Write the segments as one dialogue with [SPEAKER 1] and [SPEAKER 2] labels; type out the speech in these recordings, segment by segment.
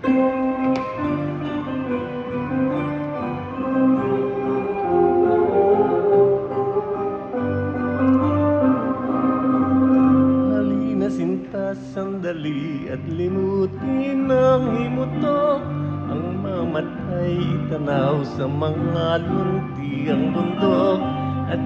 [SPEAKER 1] Halina sinta, sandali at limutin ang himutok. Ang mamatay itanaw sa mga luntiang bundok. At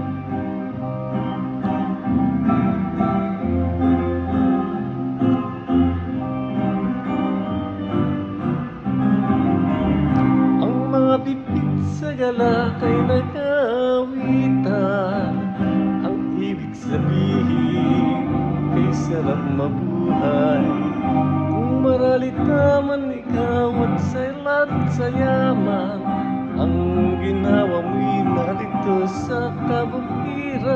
[SPEAKER 1] ang mga bibig sa galak ay nag-aawitan. Ang ibig sabihin kay sarap mabuhay. Kung maralita man ikaw at salat sa yaman, ang ginawa mo'y narito sa kabukiran.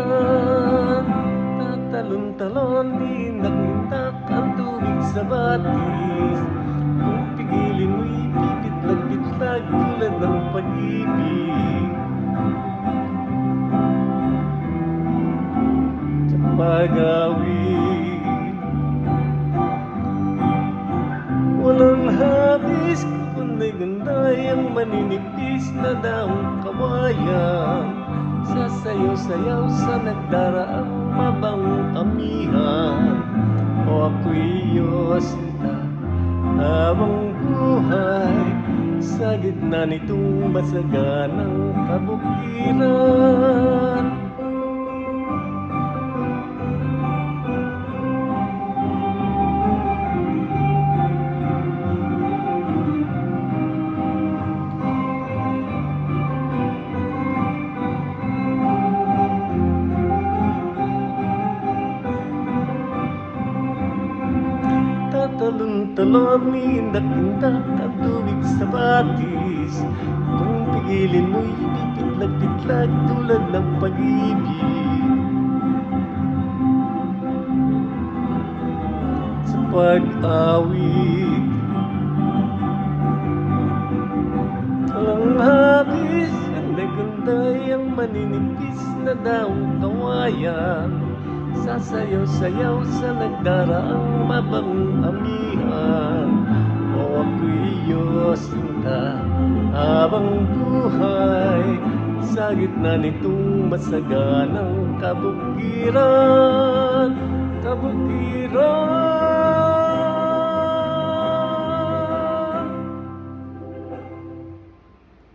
[SPEAKER 1] Tatalon-talon, nindak-nindak ang tubig sa batis. Kung pigilin mo'y pipitlag-pitlag tulad ng pag-ibig. Sa pag-awit walang habis, kunday-gunday ang maninipis na daong kawayan. Sasayaw-sayaw sa nagdaraang mabangong amihan. O ako'y iyos na habang buhay sa gitna nitong masaganang kabukiran. Tatalon-talon, nindak-nindak ang tubig sa batis. Kung pigilin mo'y pipitlag-pitlag tulad ng pag-ibig. Sa pag-awit walang habis, ganda-ganday ang maninipis na daong kawayan. Sasayaw-sayaw sa nagdaraang mabangong amihan. O ako'y iyos na habang buhay sa gitna nitong masaganang kabukiran. Kabukiran.